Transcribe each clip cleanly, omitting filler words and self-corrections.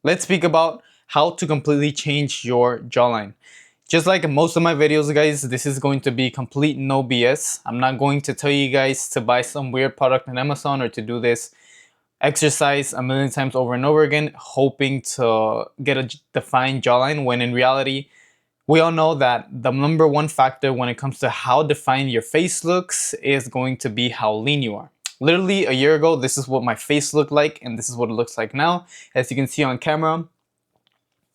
let's speak about how to completely change your jawline. Just like most of my videos, guys, this is going to be complete no BS. I'm not going to tell you guys to buy some weird product on Amazon or to do this exercise a million times over and over again, hoping to get a defined jawline, when in reality, we all know that the number one factor when it comes to how defined your face looks is going to be how lean you are. Literally a year ago, this is what my face looked like, and this is what it looks like now. As you can see on camera,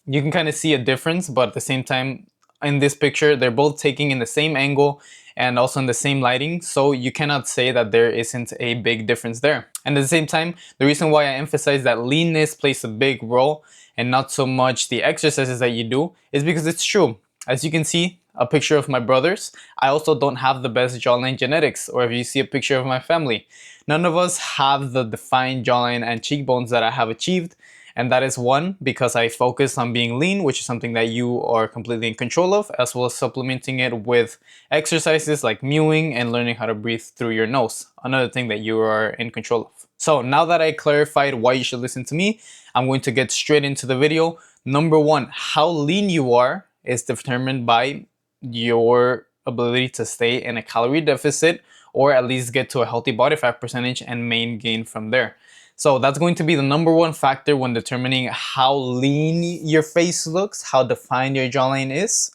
you can kind of see a difference, but at the same time, in this picture, they're both taking in the same angle and also in the same lighting, so you cannot say that there isn't a big difference there. And at the same time, the reason why I emphasize that leanness plays a big role and not so much the exercises that you do is because it's true. As you can see, a picture of my brothers, I also don't have the best jawline genetics. Or if you see a picture of my family, none of us have the defined jawline and cheekbones that I have achieved. And that is one, because I focus on being lean, which is something that you are completely in control of, as well as supplementing it with exercises like mewing and learning how to breathe through your nose, another thing that you are in control of. So now that I clarified why you should listen to me, I'm going to get straight into the video. Number one, how lean you are is determined by your ability to stay in a calorie deficit, or at least get to a healthy body fat percentage and main gain from there. So that's going to be the number one factor when determining how lean your face looks, how defined your jawline is.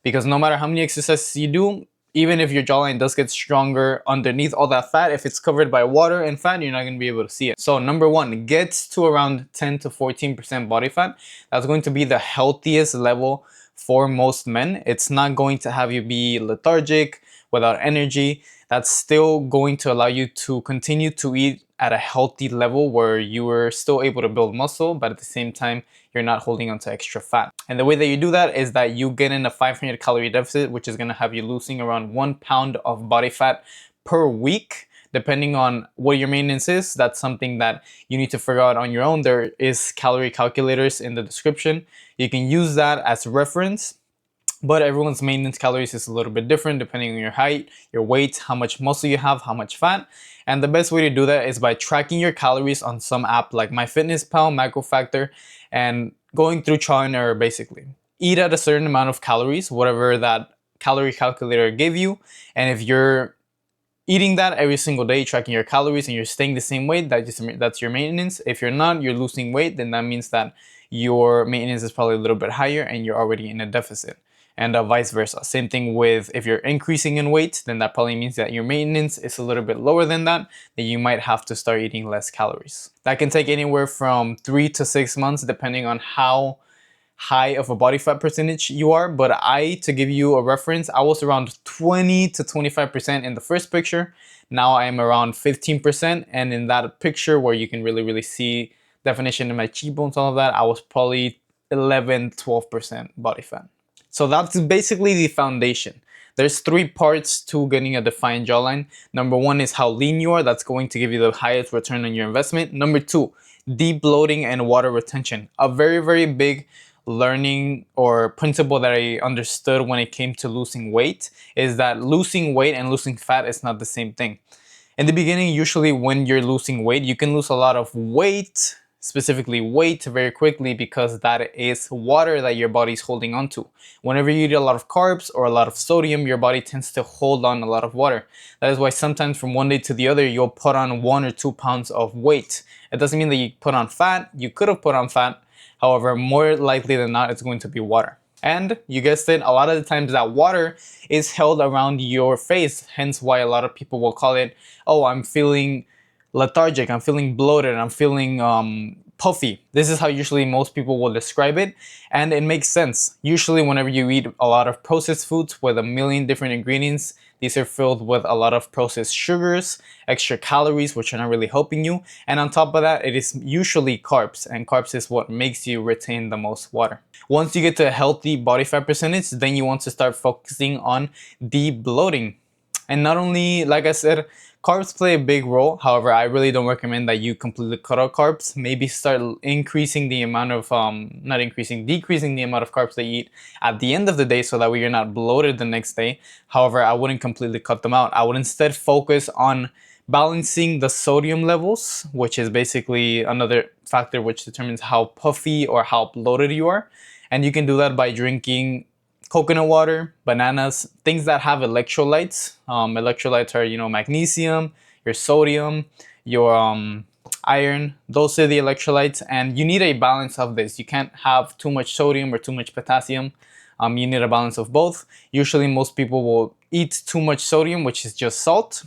Because no matter how many exercises you do, even if your jawline does get stronger underneath all that fat, if it's covered by water and fat, you're not going to be able to see it. So number one, get to around 10 to 14% body fat. That's going to be the healthiest level for most men. It's not going to have you be lethargic, without energy. That's still going to allow you to continue to eat at a healthy level where you are still able to build muscle, but at the same time, you're not holding on to extra fat. And the way that you do that is that you get in a 500 calorie deficit, which is going to have you losing around 1 pound of body fat per week. Depending on what your maintenance is, that's something that you need to figure out on your own. There is calorie calculators in the description. You can use that as reference, but everyone's maintenance calories is a little bit different depending on your height, your weight, how much muscle you have, how much fat. And the best way to do that is by tracking your calories on some app like MyFitnessPal, MacroFactor, and going through trial and error basically. Eat at a certain amount of calories, whatever that calorie calculator gave you. And if you're eating that every single day, tracking your calories, and you're staying the same weight, that's your maintenance. If you're not, you're losing weight, then that means that your maintenance is probably a little bit higher and you're already in a deficit. And vice versa. Same thing with if you're increasing in weight, then that probably means that your maintenance is a little bit lower than that, then you might have to start eating less calories. That can take anywhere from 3 to 6 months depending on how high of a body fat percentage you are. But to give you a reference, I was around 20 to 25% in the first picture. Now I am around 15%. And in that picture where you can really see definition in my cheekbones, all of that, I was probably 11-12% body fat. So that's basically the foundation. There's 3 parts to getting a defined jawline. Number one is how lean you are. That's going to give you the highest return on your investment. Number 2, deep bloating and water retention. A very big learning or principle that I understood when it came to losing weight is that losing weight and losing fat is not the same thing. In the beginning, usually when you're losing weight, you can lose a lot of weight, specifically weight, very quickly, because that is water that your body's holding on to. Whenever you eat a lot of carbs or a lot of sodium, your body tends to hold on a lot of water. That is why sometimes from one day to the other, you'll put on 1 or 2 pounds of weight. It doesn't mean that you put on fat. You could have put on fat. However, more likely than not, it's going to be water. And you guessed it, a lot of the times that water is held around your face, hence why a lot of people will call it, oh, I'm feeling lethargic, I'm feeling bloated, I'm feeling puffy. This is how usually most people will describe it, and it makes sense. Usually whenever you eat a lot of processed foods with a million different ingredients, these are filled with a lot of processed sugars, extra calories, which are not really helping you. And on top of that, it is usually carbs, and carbs is what makes you retain the most water. Once you get to a healthy body fat percentage, then you want to start focusing on de-bloating. And not only, like I said, carbs play a big role. However, I really don't recommend that you completely cut out carbs. Maybe start increasing the amount of, decreasing the amount of carbs that you eat at the end of the day, so that way you're not bloated the next day. However, I wouldn't completely cut them out. I would instead focus on balancing the sodium levels, which is basically another factor which determines how puffy or how bloated you are. And you can do that by drinking coconut water, bananas, things that have electrolytes. Electrolytes are, magnesium, your sodium, your iron. Those are the electrolytes, and you need a balance of this. You can't have too much sodium or too much potassium. You need a balance of both. Usually most people will eat too much sodium, which is just salt.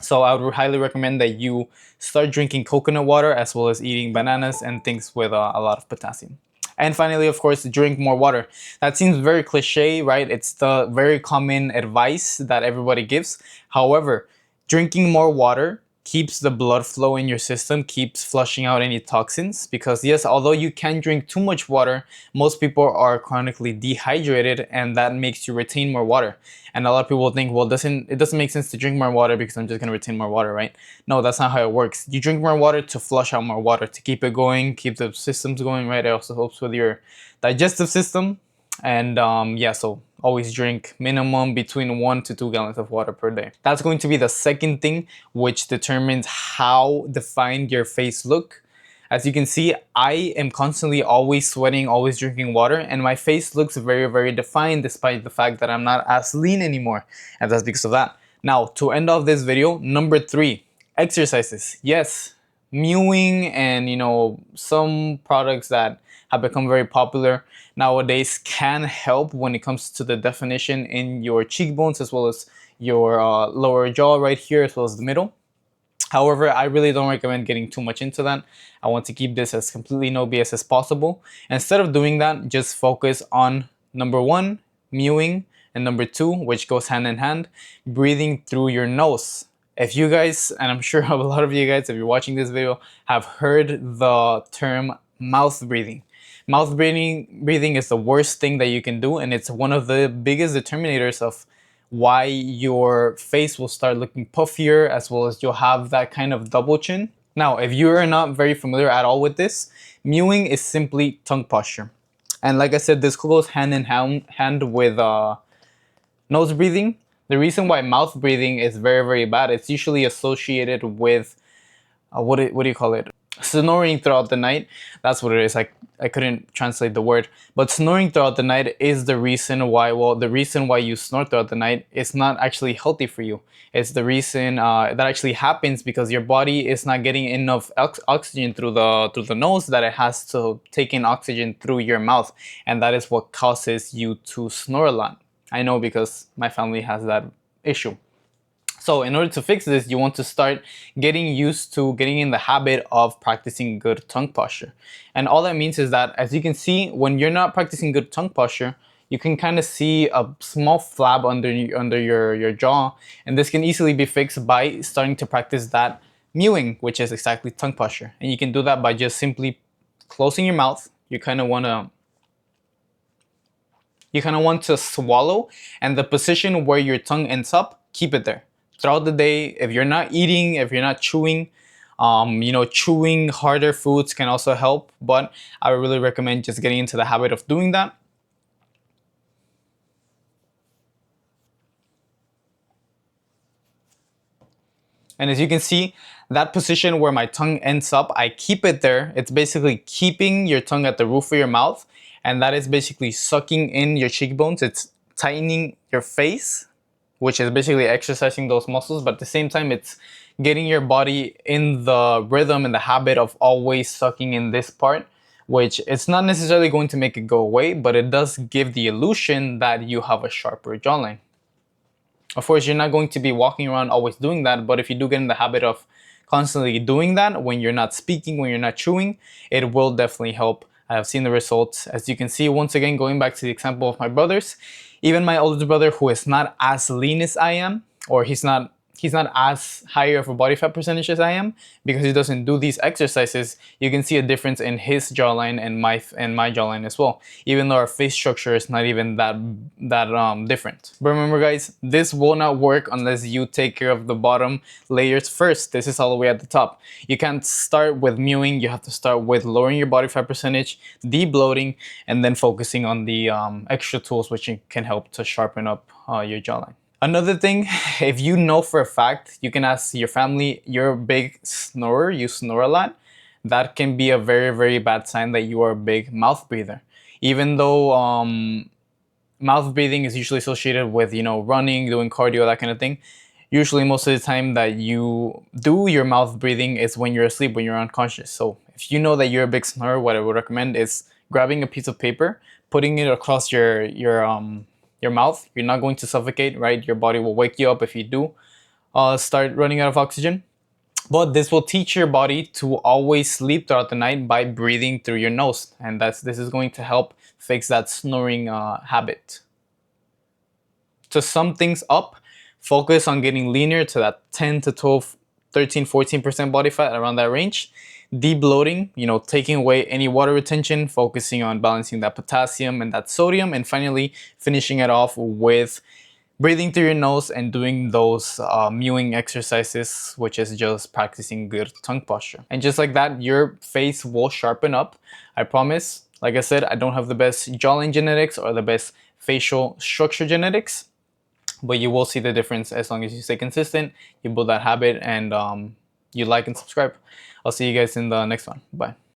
So I would highly recommend that you start drinking coconut water as well as eating bananas and things with a lot of potassium. And finally, of course, drink more water. That seems very cliche, right? It's the very common advice that everybody gives. However, drinking more water keeps the blood flow in your system, keeps flushing out any toxins. Because yes, although you can drink too much water, most people are chronically dehydrated, and that makes you retain more water. And a lot of people think, well, it doesn't make sense to drink more water because I'm just gonna retain more water, right? No, that's not how it works. You drink more water to flush out more water, to keep it going, keep the systems going, right? It also helps with your digestive system. And yeah, so always drink minimum between 1 to 2 gallons of water per day. That's going to be the second thing which determines how defined your face look. As you can see, I am constantly always sweating, always drinking water, and my face looks very, very defined despite the fact that I'm not as lean anymore. And that's because of that. Now, to end off this video, number 3, exercises. Yes, mewing and some products that have become very popular nowadays can help when it comes to the definition in your cheekbones as well as your lower jaw right here as well as the middle. However, I really don't recommend getting too much into that. I want to keep this as completely no BS as possible. Instead of doing that, just focus on number 1, mewing, and number 2, which goes hand in hand, breathing through your nose. If you guys, and I'm sure a lot of you guys, if you're watching this video, have heard the term mouth breathing. Mouth breathing is the worst thing that you can do, and it's one of the biggest determinators of why your face will start looking puffier, as well as you'll have that kind of double chin. Now, if you're not very familiar at all with this, mewing is simply tongue posture. And like I said, this goes hand in hand with nose breathing. The reason why mouth breathing is very, very bad, it's usually associated with, what do you call it? Snoring throughout the night. That's what it is. I couldn't translate the word, but snoring throughout the night is the reason why. Well, the reason why you snore throughout the night is not actually healthy for you. It's the reason that actually happens because your body is not getting enough oxygen through the nose that it has to take in oxygen through your mouth, and that is what causes you to snore a lot. I know because my family has that issue. So in order to fix this, you want to start getting used to getting in the habit of practicing good tongue posture. And all that means is that, as you can see, when you're not practicing good tongue posture, you can kind of see a small flab under your jaw. And this can easily be fixed by starting to practice that mewing, which is exactly tongue posture. And you can do that by just simply closing your mouth. You kind of want to swallow, and the position where your tongue ends up, keep it there throughout the day. If you're not eating, if you're not chewing, chewing harder foods can also help, but I would really recommend just getting into the habit of doing that. And as you can see, that position where my tongue ends up, I keep it there. It's basically keeping your tongue at the roof of your mouth, and that is basically sucking in your cheekbones. It's tightening your face, which is basically exercising those muscles, but at the same time, it's getting your body in the rhythm and the habit of always sucking in this part, which it's not necessarily going to make it go away, but it does give the illusion that you have a sharper jawline. Of course, you're not going to be walking around always doing that, but if you do get in the habit of constantly doing that when you're not speaking, when you're not chewing, it will definitely help. I have seen the results. As you can see, once again, going back to the example of my brothers, even my older brother, who is not as lean as I am, or he's not as higher of a body fat percentage as I am, because he doesn't do these exercises, you can see a difference in his jawline and my jawline as well, even though our face structure is not even that different. But remember guys, this will not work unless you take care of the bottom layers first. This is all the way at the top. You can't start with mewing. You have to start with lowering your body fat percentage, de-bloating, and then focusing on the extra tools which can help to sharpen up your jawline. Another thing, if you know for a fact, you can ask your family, you're a big snorer, you snore a lot, that can be a very, very bad sign that you are a big mouth breather. Even though mouth breathing is usually associated with, you know, running, doing cardio, that kind of thing. Usually most of the time that you do your mouth breathing is when you're asleep, when you're unconscious. So if you know that you're a big snorer, what I would recommend is grabbing a piece of paper, putting it across your mouth. You're not going to suffocate, right? Your body will wake you up if you do start running out of oxygen. But this will teach your body to always sleep throughout the night by breathing through your nose, and this is going to help fix that snoring habit. To sum things up, focus on getting leaner to that 10 to 12, 13, 14% body fat, around that range. Debloating, you know, taking away any water retention, focusing on balancing that potassium and that sodium, and finally finishing it off with breathing through your nose and doing those mewing exercises, which is just practicing good tongue posture. And just like that, your face will sharpen up. I promise. Like I said, I don't have the best jawline genetics or the best facial structure genetics, but you will see the difference as long as you stay consistent, you build that habit, and you like and subscribe. I'll see you guys in the next one. Bye.